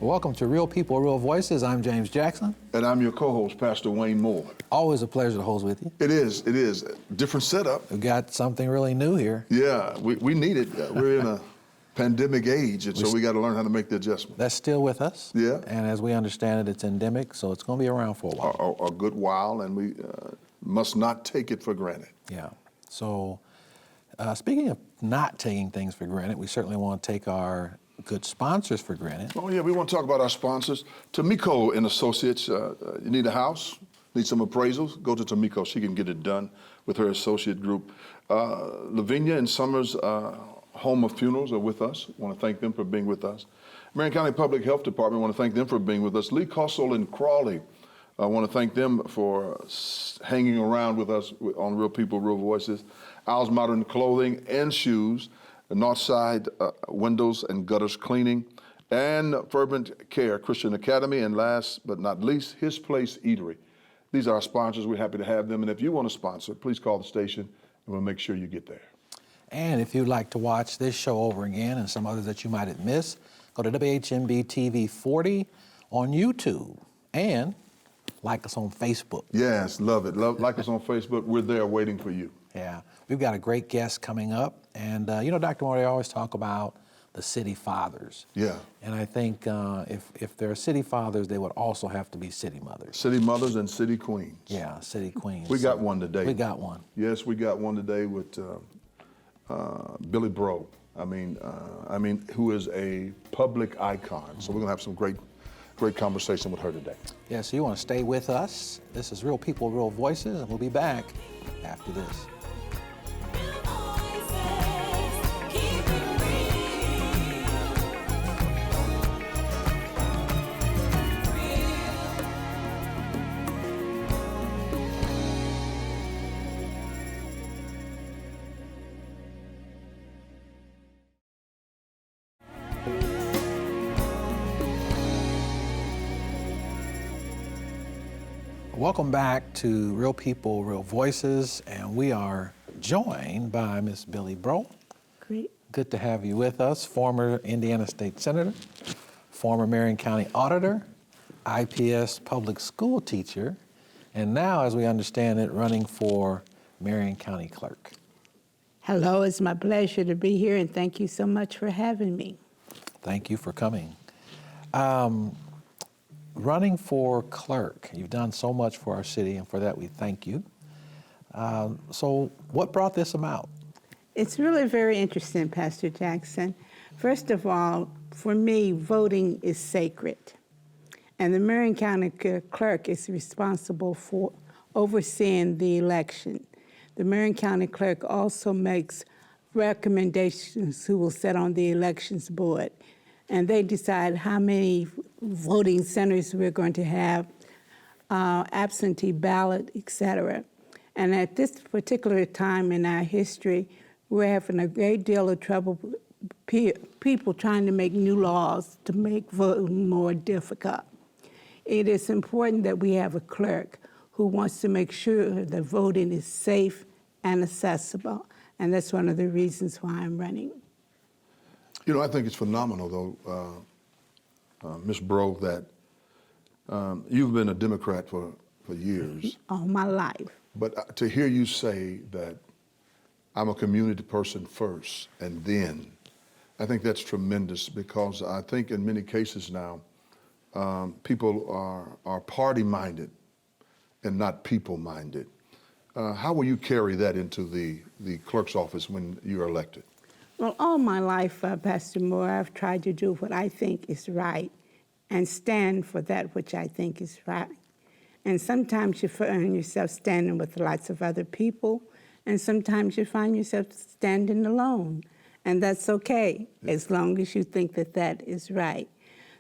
Welcome to Real People, Real Voices. I'm James Jackson. And I'm your co-host, Pastor Wayne Moore. Always a pleasure to host with you. It is. Different setup. We've got something really new here. Yeah, we need it. We're in a pandemic age, and so we got to learn how to make the adjustment. That's still with us. Yeah. And as we understand it, it's endemic, so it's going to be around for a while. A good while, and we must not take it for granted. Yeah. So speaking of not taking things for granted, we certainly want to take our good sponsors for granted. Oh yeah, we want to talk about our sponsors. Tamiko and Associates, you need a house, need some appraisals, go to Tamiko. She can get it done with her associate group. Lavinia and Summers Home of Funerals are with us. Want to thank them for being with us. Marion County Public Health Department, want to thank them for being with us. Lee Kossel and Crawley, I want to thank them for hanging around with us on Real People, Real Voices. Al's Modern Clothing and Shoes, Northside Windows and Gutters Cleaning, and Fervent Care Christian Academy, and last but not least, His Place Eatery. These are our sponsors. We're happy to have them, and if you want to sponsor, please call the station, and we'll make sure you get there. And if you'd like to watch this show over again and some others that you might have missed, go to WHMB TV 40 on YouTube, and like us on Facebook. Yes, love it. Like us on Facebook. We're there waiting for you. Yeah, we've got a great guest coming up. And you know, Dr. Moore, they always talk about the city fathers. Yeah. And I think if there are city fathers, they would also have to be city mothers. City mothers and city queens. Yeah, city queens. We got one today. We got one. Yes, we got one today with Billy Bro. I mean, who is a public icon. So we're gonna have some great conversation with her today. Yeah, so you want to stay with us. This is Real People, Real Voices, and we'll be back after this. Welcome back to Real People, Real Voices, and we are joined by Miss Billy Bro. Great. Good to have you with us, former Indiana State Senator, former Marion County Auditor, IPS public school teacher, and now, as we understand it, running for Marion County Clerk. Hello, it's my pleasure to be here, and thank you so much for having me. Thank you for coming. Running for clerk, you've done so much for our city, and for that we thank you. So what brought this about? It's really very interesting, Pastor Jackson. First of all, for me, voting is sacred. And the Marion County Clerk is responsible for overseeing the election. The Marion County Clerk also makes recommendations who will sit on the elections board. And they decide how many voting centers we're going to have, absentee ballot, et cetera. And at this particular time in our history, we're having a great deal of trouble with people trying to make new laws to make voting more difficult. It is important that we have a clerk who wants to make sure that voting is safe and accessible. And that's one of the reasons why I'm running. You know, I think it's phenomenal, though, Ms. Bro, that you've been a Democrat for years. All my life. But to hear you say that I'm a community person first and then, I think that's tremendous, because I think in many cases now, people are party-minded and not people-minded. How will you carry that into the clerk's office when you're elected? Well, all my life, Pastor Moore, I've tried to do what I think is right and stand for that which I think is right. And sometimes you find yourself standing with lots of other people, and sometimes you find yourself standing alone. And that's okay, as long as you think that that is right.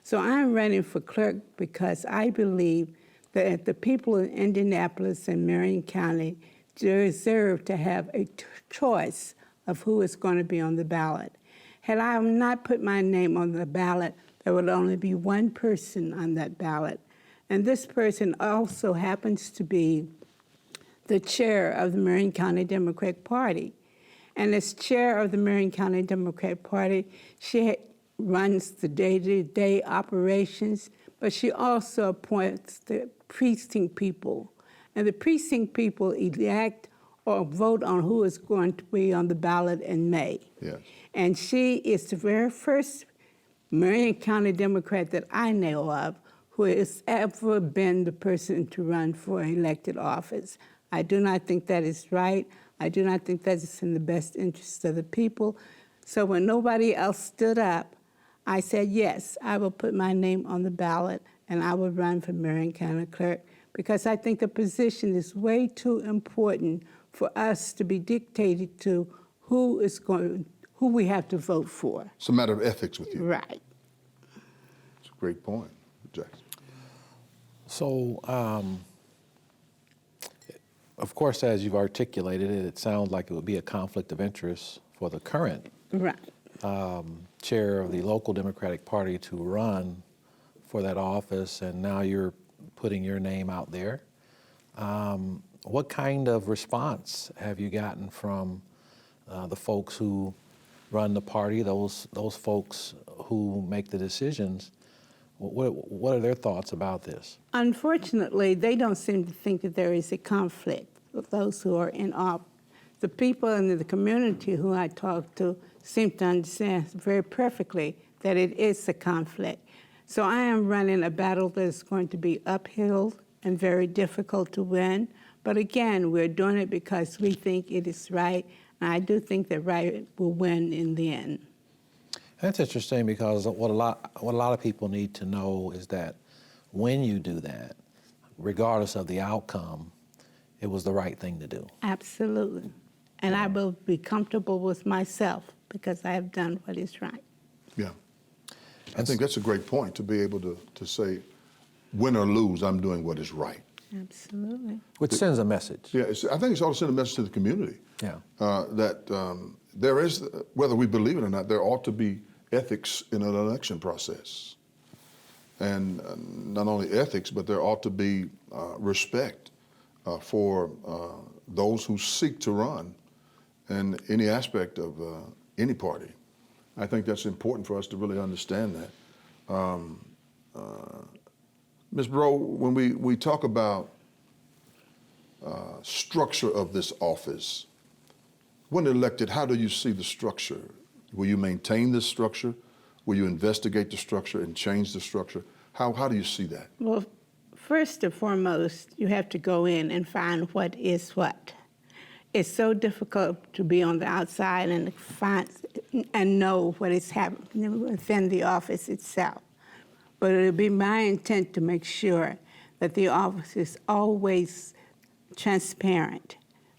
So I'm running for clerk because I believe that the people in Indianapolis and Marion County deserve to have a choice of who is going to be on the ballot. Had I not put my name on the ballot, there would only be one person on that ballot. And this person also happens to be the chair of the Marion County Democratic Party. And as chair of the Marion County Democratic Party, she runs the day-to-day operations, but she also appoints the precinct people. And the precinct people elect or vote on who is going to be on the ballot in May. Yes. And she is the very first Marion County Democrat that I know of who has ever been the person to run for elected office. I do not think that is right. I do not think that is in the best interest of the people. So when nobody else stood up, I said, yes, I will put my name on the ballot and I will run for Marion County Clerk, because I think the position is way too important for us to be dictated to who we have to vote for. It's a matter of ethics with you. Right. It's a great point, Jackson. So, of course, as you've articulated it, it sounds like it would be a conflict of interest for the current Right. chair of the local Democratic Party to run for that office, and now you're putting your name out there. What kind of response have you gotten from the folks who run the party, those folks who make the decisions? What are their thoughts about this? Unfortunately, they don't seem to think that there is a conflict with those who are in office. The people in the community who I talk to seem to understand very perfectly that it is a conflict. So I am running a battle that is going to be uphill and very difficult to win. But again, we're doing it because we think it is right, and I do think that right will win in the end. That's interesting, because what a lot of people need to know is that when you do that, regardless of the outcome, it was the right thing to do. Absolutely. And I will be comfortable with myself because I have done what is right. Yeah. I think that's a great point, to be able to say, win or lose, I'm doing what is right. Absolutely. Which sends a message. Yeah, I think it's also send a message to the community. Yeah. That there is, whether we believe it or not, there ought to be ethics in an election process. And not only ethics, but there ought to be respect for those who seek to run in any aspect of any party. I think that's important for us to really understand that. Ms. Breaux, when we talk about structure of this office, when elected, how do you see the structure? Will you maintain this structure? Will you investigate the structure and change the structure? How do you see that? Well, first and foremost, you have to go in and find what is what. It's so difficult to be on the outside and find and know what is happening within the office itself. But it'll be my intent to make sure that the office is always transparent,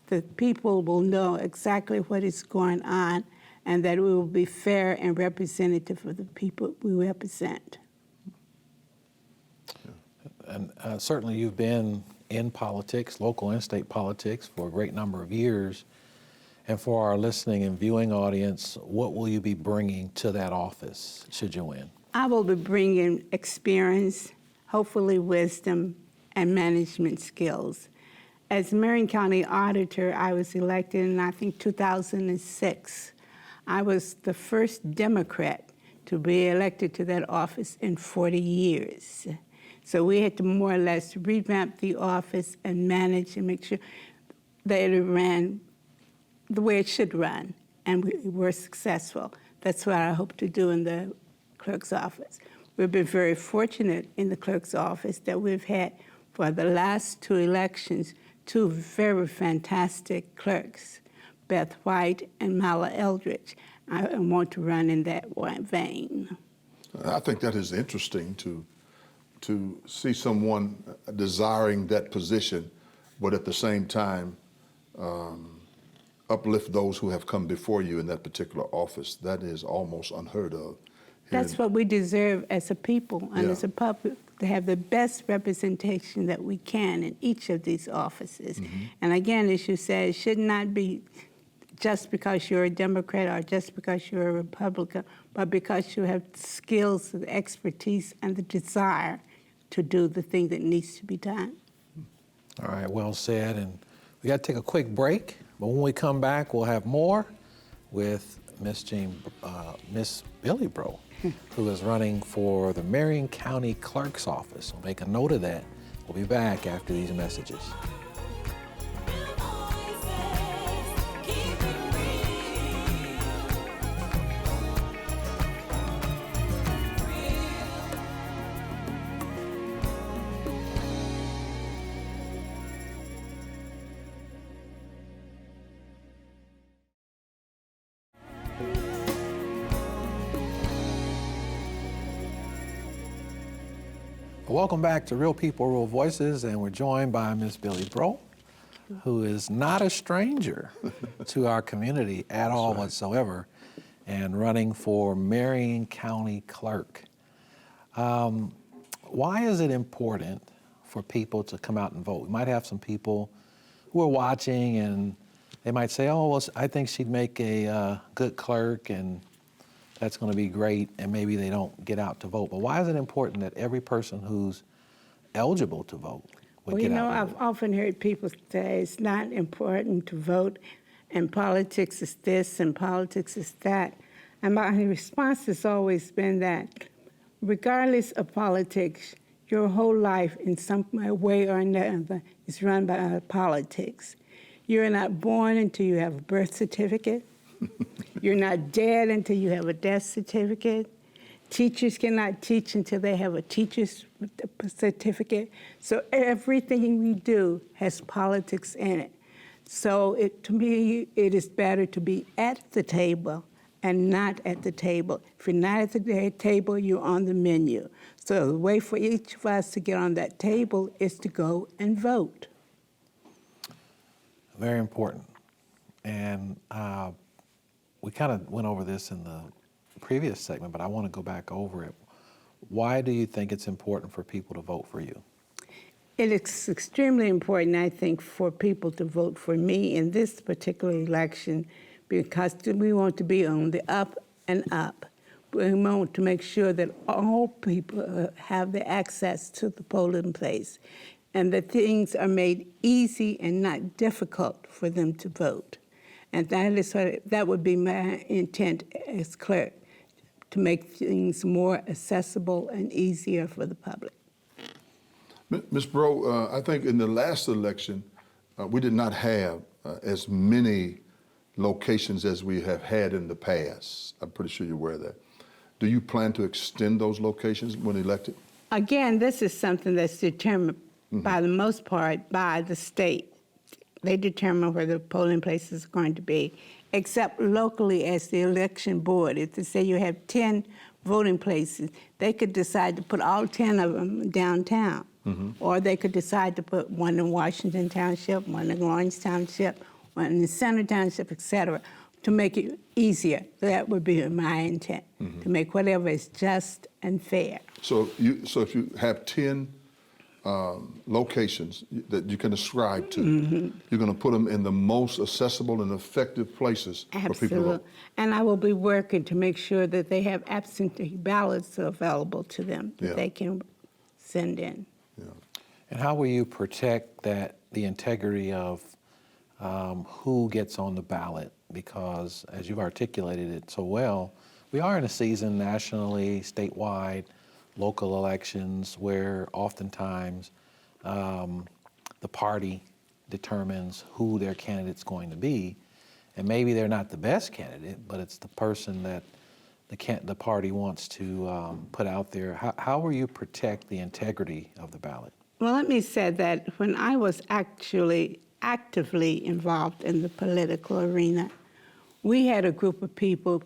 that people will know exactly what is going on, and that we will be fair and representative of the people we represent. And certainly you've been in politics, local and state politics, for a great number of years. And for our listening and viewing audience, what will you be bringing to that office should you win? I will be bringing experience, hopefully wisdom, and management skills. As Marion County Auditor, I was elected in, I think, 2006. I was the first Democrat to be elected to that office in 40 years. So we had to more or less revamp the office and manage and make sure that it ran the way it should run, and we were successful. That's what I hope to do in the clerk's office. We've been very fortunate in the clerk's office that we've had, for the last two elections, two very fantastic clerks, Beth White and Mala Eldridge. I want to run in that vein. I think that is interesting to see someone desiring that position, but at the same time uplift those who have come before you in that particular office. That is almost unheard of. That's what we deserve as a people and Yeah. as a public, to have the best representation that we can in each of these offices. And again, as you said, it should not be just because you're a Democrat or just because you're a Republican, but because you have skills, the expertise, and the desire to do the thing that needs to be done. All right, well said. And we got to take a quick break, but when we come back, we'll have more with Miss Billie Breaux. who is running for the Marion County Clerk's Office. So make a note of that. We'll be back after these messages. Welcome back to Real People, Real Voices, and we're joined by Ms. Billy Breaux, who is not a stranger to our community at all whatsoever, and running for Marion County Clerk. Why is it important for people to come out and vote? We might have some people who are watching and they might say, oh, well, I think she'd make a good clerk and that's going to be great, and maybe they don't get out to vote. But why is it important that every person who's eligible to vote would Well, get you know, out and I've vote? often heard people say it's not important to vote, and politics is this and politics is that. And my response has always been that regardless of politics, your whole life in some way or another is run by politics. You're not born until you have a birth certificate. You're not dead until you have a death certificate. Teachers cannot teach until they have a teacher's certificate. So everything we do has politics in it. So to me, it is better to be at the table and not at the table. If you're not at the table, you're on the menu. So the way for each of us to get on that table is to go and vote. Very important. And we kind of went over this in the previous segment, but I want to go back over it. Why do you think it's important for people to vote for you? It is extremely important, I think, for people to vote for me in this particular election because we want to be on the up and up. We want to make sure that all people have the access to the polling place and that things are made easy and not difficult for them to vote. And that would be my intent as clerk, to make things more accessible and easier for the public. Ms. Breaux, I think in the last election, we did not have as many locations as we have had in the past. I'm pretty sure you're aware of that. Do you plan to extend those locations when elected? Again, this is something that's determined by the most part by the state. They determine where the polling places are going to be, except locally as the election board. If they say you have 10 voting places, they could decide to put all 10 of them downtown. Or they could decide to put one in Washington Township, one in Lawrence Township, one in Center Township, et cetera, to make it easier. That would be my intent, to make whatever is just and fair. So if you have 10 locations that you can ascribe to, you're going to put them in the most accessible and effective places for people to Absolutely. vote. And I will be working to make sure that they have absentee ballots available to them that Yeah. they can send in. And how will you protect the integrity of who gets on the ballot? Because as you've articulated it so well, we are in a season nationally, statewide, local elections where oftentimes the party determines who their candidate's going to be. And maybe they're not the best candidate, but it's the person that the party wants to put out there. How will you protect the integrity of the ballot? Well, let me say that when I was actually actively involved in the political arena, we had a group of people,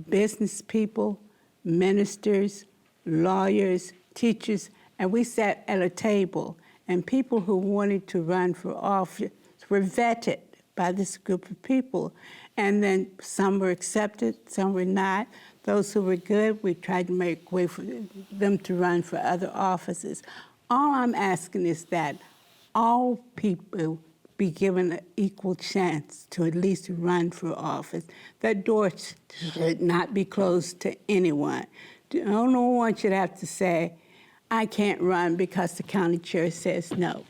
business people, ministers, lawyers, teachers, and we sat at a table, and people who wanted to run for office were vetted by this group of people. And then some were accepted, some were not. Those who were good, we tried to make way for them to run for other offices. All I'm asking is that all people be given an equal chance to at least run for office. That door should not be closed to anyone. No one should have to say, I can't run because the county chair says no.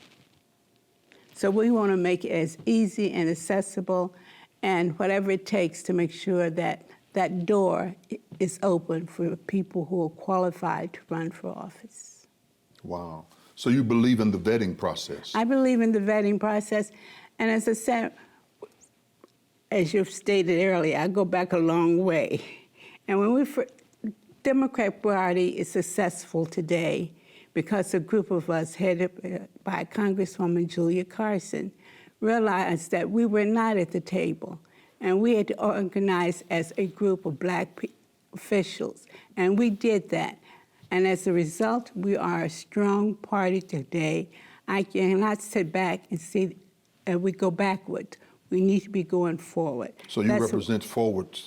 So we want to make it as easy and accessible and whatever it takes to make sure that that door is open for people who are qualified to run for office. Wow. So you believe in the vetting process? I believe in the vetting process, and as I said, as you've stated earlier, I go back a long way. And when Democrat Party is successful today because a group of us headed by Congresswoman Julia Carson realized that we were not at the table, and we had to organize as a group of black officials, and we did that. And as a result, we are a strong party today. I cannot sit back and see we go backwards. We need to be going forward. So you represent forward,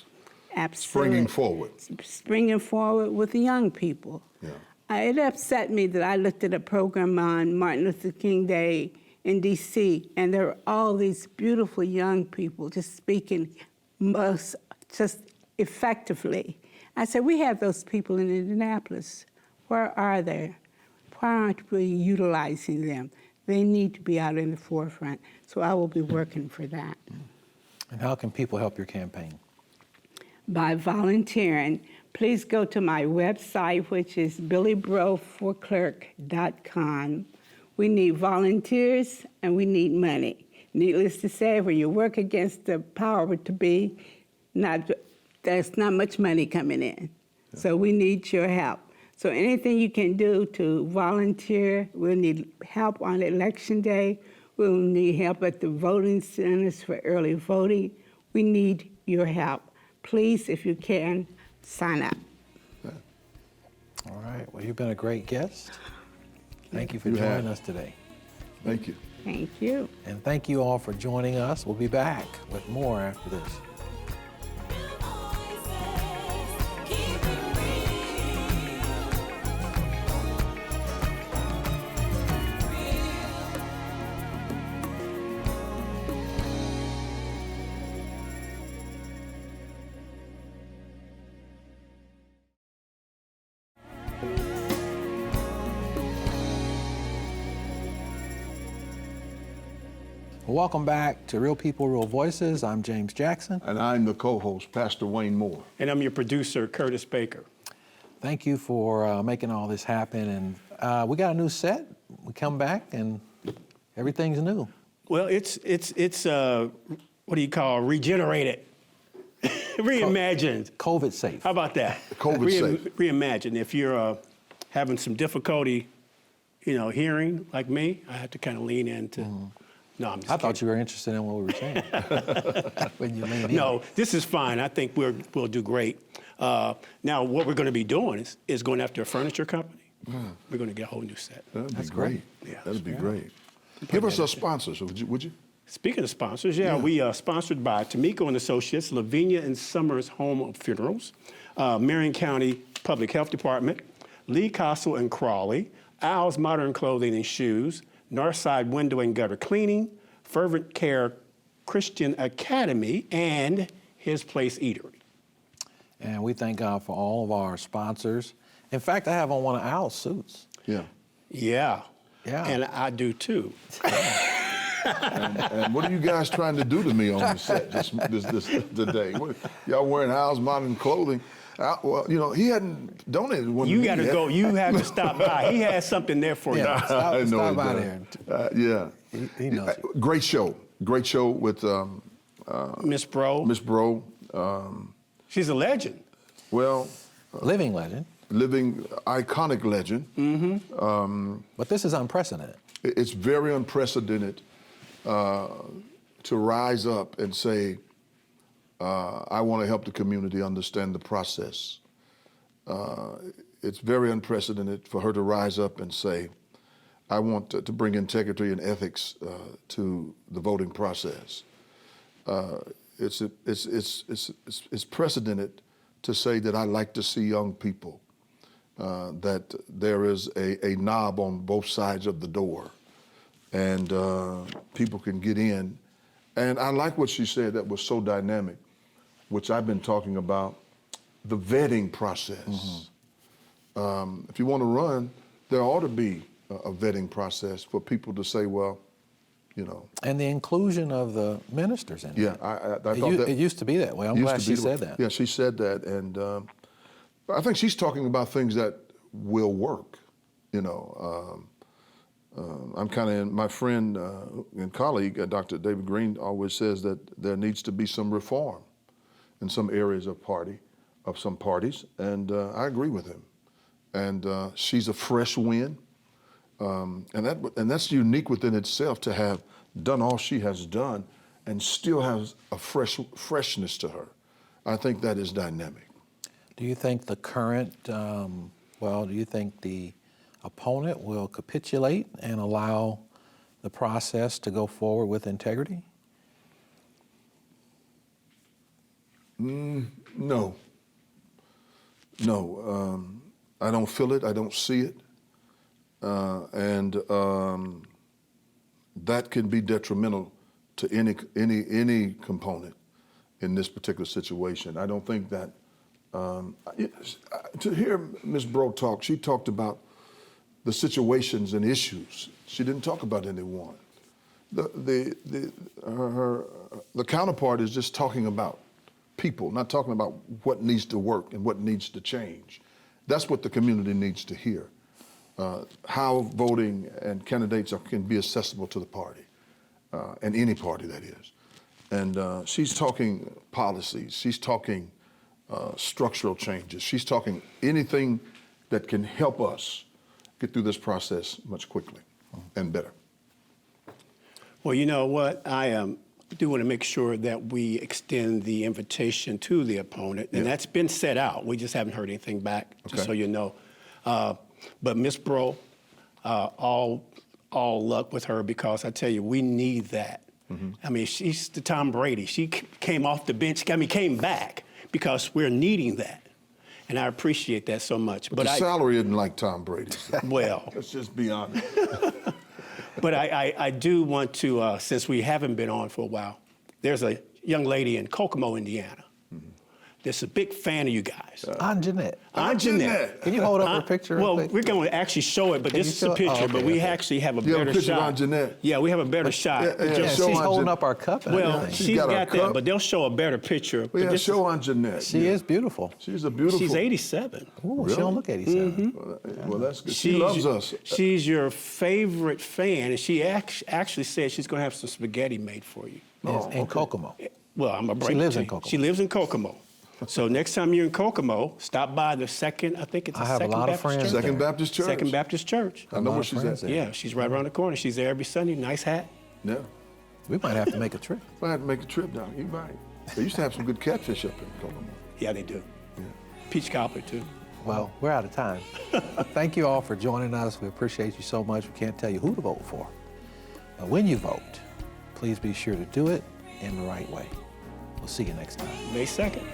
Absolutely. springing forward. Springing forward with the young people. Yeah. It upset me that I looked at a program on Martin Luther King Day in D.C., and there were all these beautiful young people just speaking just effectively. I said, we have those people in Indianapolis. Where are they? Why aren't we utilizing them? They need to be out in the forefront. So I will be working for that. And how can people help your campaign? By volunteering. Please go to my website, which is billybroforclerk.com. We need volunteers and we need money. Needless to say, when you work against the power to be, there's not much money coming in. Yeah. So we need your help. So anything you can do to volunteer, we'll need help on election day. We'll need help at the voting centers for early voting. We need your help. Please, if you can, sign up. All right. Well, you've been a great guest. Thank you for joining us today. Thank you. Thank you. And thank you all for joining us. We'll be back with more after this. Welcome back to Real People, Real Voices. I'm James Jackson. And I'm the co-host, Pastor Wayne Moore. And I'm your producer, Curtis Baker. Thank you for making all this happen. And we got a new set. We come back and everything's new. Well, it's what do you call regenerated, reimagined. COVID safe. How about that? COVID safe. Reimagined. If you're having some difficulty, hearing like me, I had to kind of lean into. No, I'm just I thought you were interested in what we were saying. When you lean in. No, this is fine. I think we'll do great. Now, what we're going to be doing is going after a furniture company. We're going to get a whole new set. That'd be great. Yeah, That'd be great. Give us our sponsors, would you? Speaking of sponsors, we are sponsored by Tamiko and Associates, Lavinia and Summers Home Funerals, Marion County Public Health Department, Lee Castle and Crawley, Al's Modern Clothing and Shoes, Northside Window and Gutter Cleaning, Fervent Care Christian Academy, and His Place Eatery. And we thank God for all of our sponsors. In fact, I have on one of Al's suits. Yeah. Yeah. Yeah. And I do too. And what are you guys trying to do to me on the set this today? Y'all wearing Al's Modern Clothing? Well, he hadn't donated one. You got to go. You have to stop by. He has something there for you. Stop by there. Yeah. He knows it. Great show. Great show with Miss Bro. Miss Bro. She's a legend. Well, Living legend. living iconic legend. But this is unprecedented. It's very unprecedented to rise up and say, I want to help the community understand the process. It's very unprecedented for her to rise up and say, I want to bring integrity and ethics to the voting process. It's precedented to say that I like to see young people, that there is a knob on both sides of the door, and people can get in. And I like what she said that was so dynamic, which I've been talking about, the vetting process. If you want to run, there ought to be a vetting process for people to say, well, you know. And the inclusion of the ministers in it. Yeah, I thought that. It used to be that way. I'm used glad to she be the said way. that. Yeah, she said that, and I think she's talking about things that will work. You know, I'm kind of my friend and colleague, Dr. David Green, always says that there needs to be some reform in some areas of some parties, and I agree with him. And she's a fresh wind, and that's unique within itself to have done all she has done, and still has a freshness to her. I think that is dynamic. Do you think the current, do you think the opponent will capitulate and allow the process to go forward with integrity? No. I don't feel it. I don't see it. And that can be detrimental to any component in this particular situation. I don't think that, to hear Ms. Breaux talk, she talked about the situations and issues. She didn't talk about anyone. The counterpart is just talking about people, not talking about what needs to work and what needs to change. That's what the community needs to hear. How voting and candidates can be accessible to the party, and any party that is. And she's talking policies, she's talking structural changes, she's talking anything that can help us get through this process much quickly and better. Well, you know what? I do want to make sure that we extend the invitation to the opponent, and that's been set out. We just haven't heard anything back, just so you know. But Ms. Breaux, all luck with her, because I tell you, we need that. I mean, she's the Tom Brady. She came off the bench, came back because we're needing that. And I appreciate that so much. But the salary isn't like Tom Brady's. Well. Let's just be honest. But I do want to, since we haven't been on for a while, there's a young lady in Kokomo, Indiana, that's a big fan of you guys. Aunt Jeanette. Aunt Jeanette. Can you hold up her picture? Well, real quick? we're going to actually show it, but this is a picture. But we actually have a You have a better picture of shot. Aunt Jeanette? Yeah, we have a better shot. Yeah, show she's Aunt holding Jeanette. up our cup. and Well, everything. she's got got her that, cup. but they'll show a better picture. Well, But yeah, this show Aunt Jeanette. She is beautiful. She's a beautiful. She's 87. Ooh, She don't look 87. Well, that's good. She loves us. She's your favorite fan, and she actually said she's going to have some spaghetti made for you. In Kokomo. Well, I'm a break. She lives it to in you. Kokomo. She lives in Kokomo. So next time you're in Kokomo, stop by the second, I think it's the I have a Second lot of Baptist friends Church. there. Second Baptist Church. Second Baptist Church. I know lot where of she's friends at. there. Yeah, she's right around the corner. She's there every Sunday. Nice hat. Yeah. We might have to make a trip. If I had to make a trip down, you might. They used to have some good catfish up in Kokomo. Yeah, they do. Peach cobbler, too. Well, we're out of time. Thank you all for joining us. We appreciate you so much. We can't tell you who to vote for. But when you vote, please be sure to do it in the right way. We'll see you next time. May 2nd.